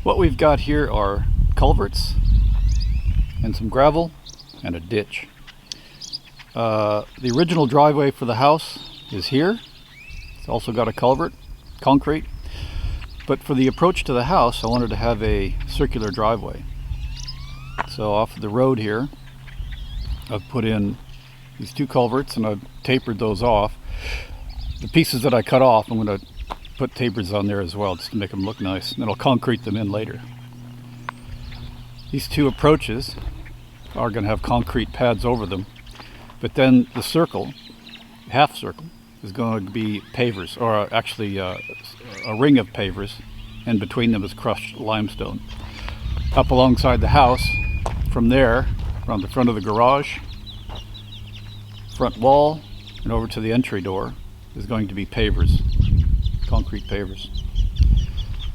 What we've got here are culverts and some gravel and a ditch. The original driveway for the house is here. It's also got a culvert, concrete. But for the approach to the house, I wanted to have a circular driveway. So off of the road here, I've put in these two culverts and I've tapered those off. The pieces that I cut off, I'm going to put tapers on there as well just to make them look nice, and then I'll concrete them in later. These two approaches are going to have concrete pads over them, but then the circle, half circle, is going to be pavers, or actually a ring of pavers, and between them is crushed limestone. Up alongside the house, from there, around the front of the garage, front wall, and over to the entry door is going to be pavers, concrete pavers.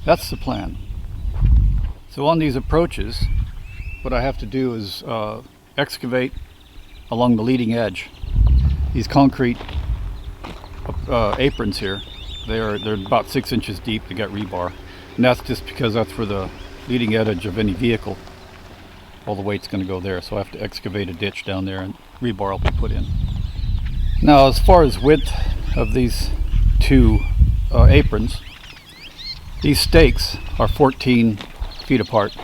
That's the plan. So on these approaches, what I have to do is excavate along the leading edge. These concrete aprons here, they're about 6 inches deep. They got rebar, and that's just because that's for the leading edge of any vehicle. All the weight's going to go there, so I have to excavate a ditch down there, and rebar will be put in. Now, as far as width of these two aprons, these stakes are 14 feet apart.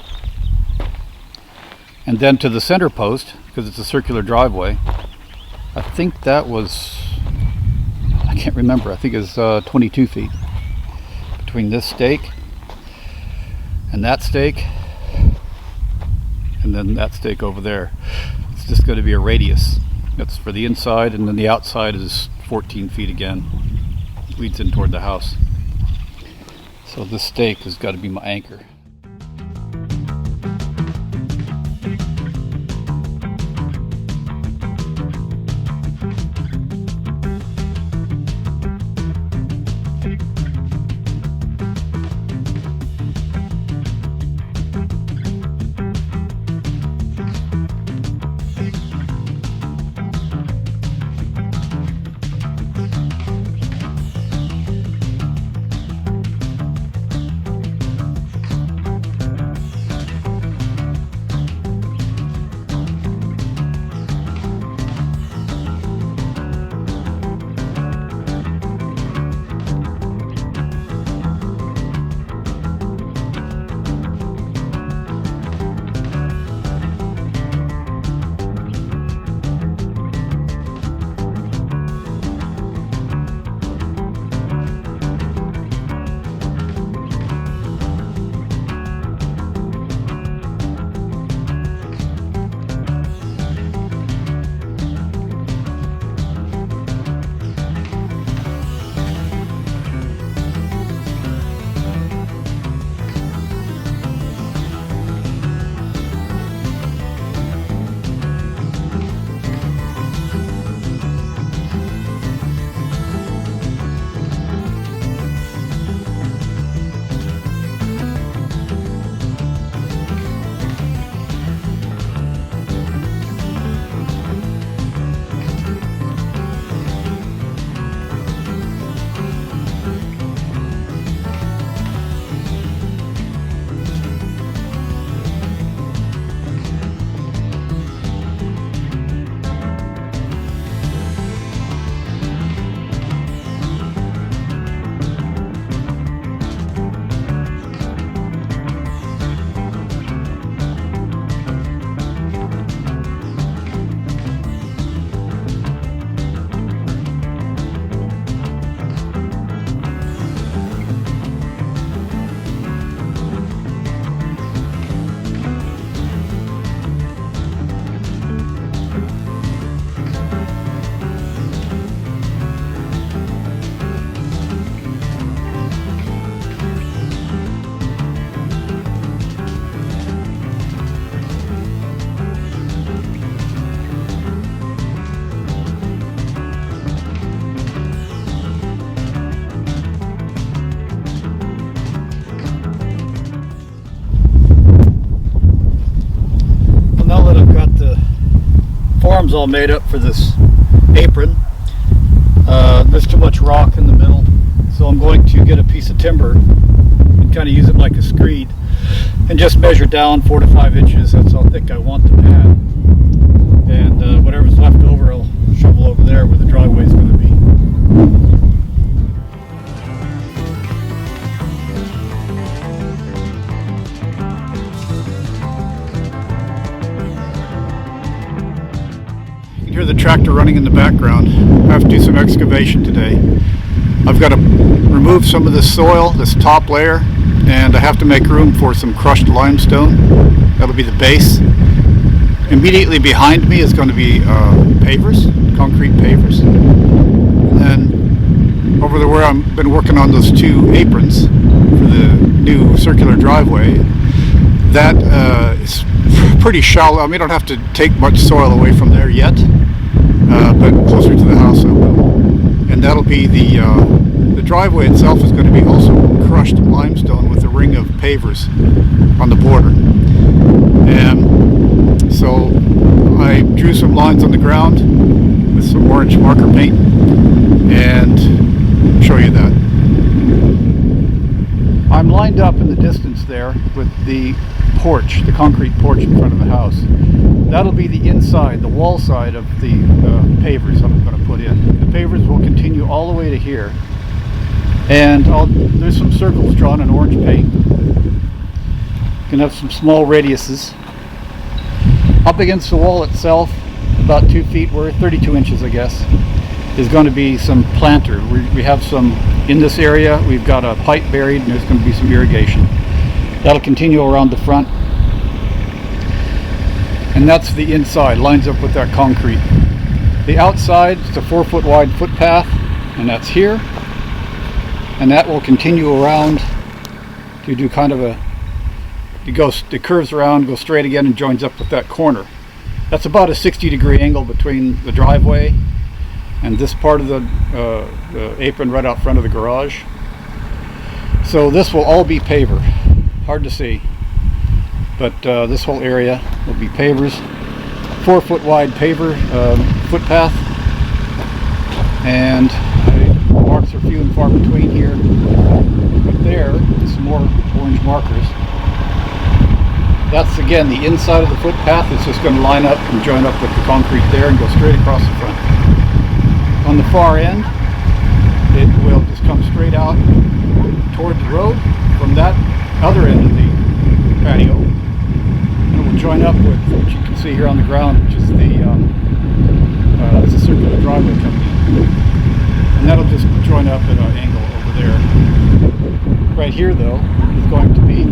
And then to the center post, because it's a circular driveway, I think that was, I can't remember, I think it's 22 feet between this stake and that stake, and then that stake over there. It's just going to be a radius. That's for the inside, and then the outside is 14 feet again. Leads in toward the house. So this stake has got to be my anchor. Forms all made up for this apron. There's too much rock in the middle, so I'm going to get a piece of timber and kind of use it like a screed, and just measure down 4 to 5 inches. That's how thick I want the pad. And whatever's left over, I'll shovel over there where the driveway is going to be. You can hear the tractor running in the background. I have to do some excavation today. I've got to remove some of this soil, this top layer, and I have to make room for some crushed limestone. That'll be the base. Immediately behind me is going to be pavers, concrete pavers. And then over there where I've been working on those 2 aprons for the new circular driveway, that is pretty shallow. I mean, I don't have to take much soil away from there yet, but closer to the house I will. And that'll be the driveway itself is going to be also crushed limestone with a ring of pavers on the border. And so I drew some lines on the ground with some orange marker paint and show you that. I'm lined up in the distance there with the porch, the concrete porch in front of the house. That'll be the inside, the wall side of the pavers I'm going to put in. The pavers will continue all the way to here. And there's some circles drawn in orange paint. You can have some small radiuses. Up against the wall itself, about 2 feet worth, 32 inches I guess, is going to be some planter. We have some in this area. We've got a pipe buried and there's going to be some irrigation. That'll continue around the front. And that's the inside, lines up with that concrete. The outside is a 4-foot wide footpath, and that's here. And that will continue around to do kind of it curves around, goes straight again, and joins up with that corner. That's about a 60-degree angle between the driveway and this part of the apron right out front of the garage. So this will all be paver. Hard to see, but this whole area will be pavers. 4-foot wide paver footpath, and marks are few and far between here. But there, some more orange markers. That's again the inside of the footpath. It's just going to line up and join up with the concrete there and go straight across the front. On the far end, it will just come straight out toward the road from that other end of the patio, and it will join up with what you can see here on the ground, which is it's a circular driveway coming in, and that'll just join up at an angle over there. Right here, though, is going to be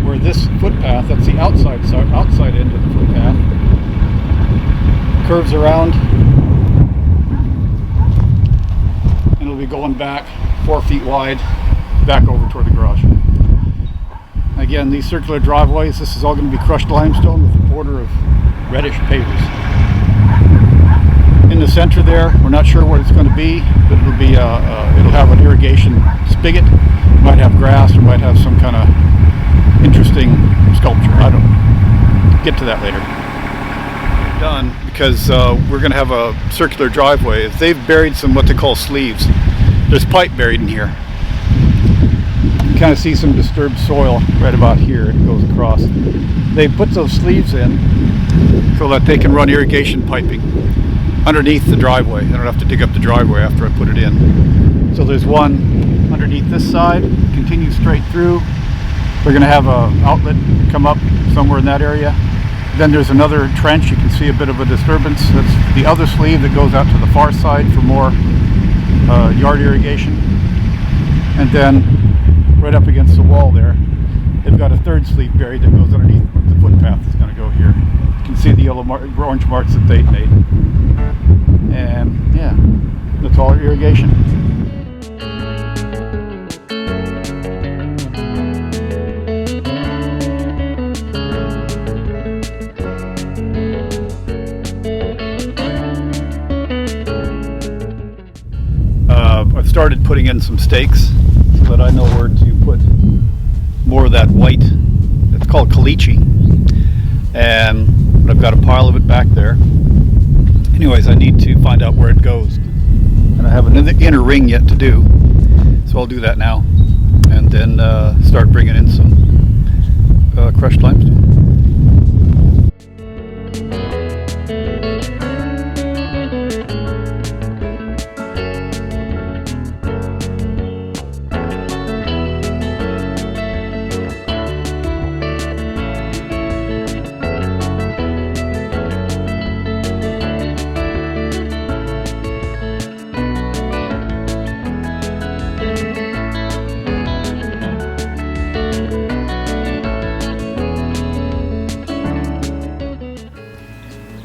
where this footpath, that's the outside end of the footpath, curves around, and it'll be going back 4 feet wide, back over toward the garage. Again, these circular driveways, this is all going to be crushed limestone with a border of reddish pavers. In the center there, we're not sure what it's going to be, but it'll have an irrigation spigot. It might have grass, or might have some kind of interesting sculpture. I don't know. Get to that later. Done, because we're going to have a circular driveway. They've buried some what they call sleeves. There's pipe buried in here. You kind of see some disturbed soil right about here. It goes across. They put those sleeves in so that they can run irrigation piping underneath the driveway. I don't have to dig up the driveway after I put it in. So there's one underneath this side, continues straight through. We're going to have an outlet come up somewhere in that area. Then there's another trench. You can see a bit of a disturbance. That's the other sleeve that goes out to the far side for more yard irrigation. And then right up against the wall there, they've got a third sleeve buried that goes underneath the footpath that's going to go here. You can see the yellow orange marks that they've made. And yeah, that's all our irrigation. I've started putting in some stakes so that I know where to put more of that white. It's called caliche, and I've got a pile of it back there. Anyways, I need to find out where it goes, and I have an inner ring yet to do, so I'll do that now. and then start bringing in some crushed limestone.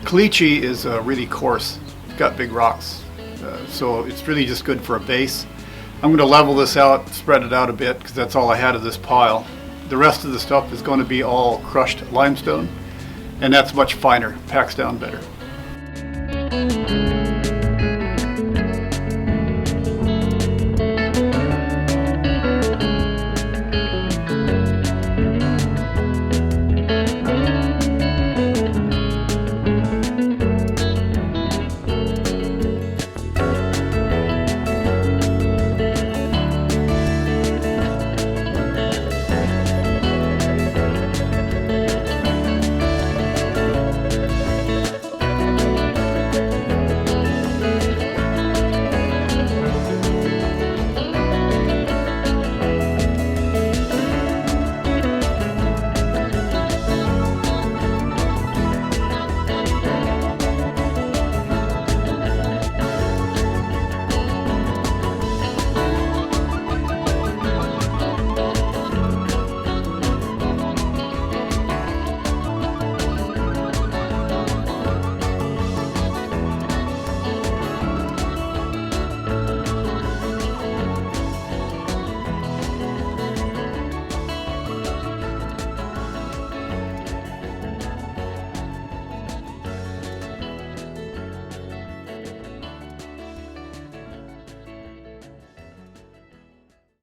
Caliche is really coarse. It's got big rocks, so it's really just good for a base. I'm going to level this out, spread it out a bit, because that's all I had of this pile. The rest of the stuff is going to be all crushed limestone, and that's much finer, packs down better.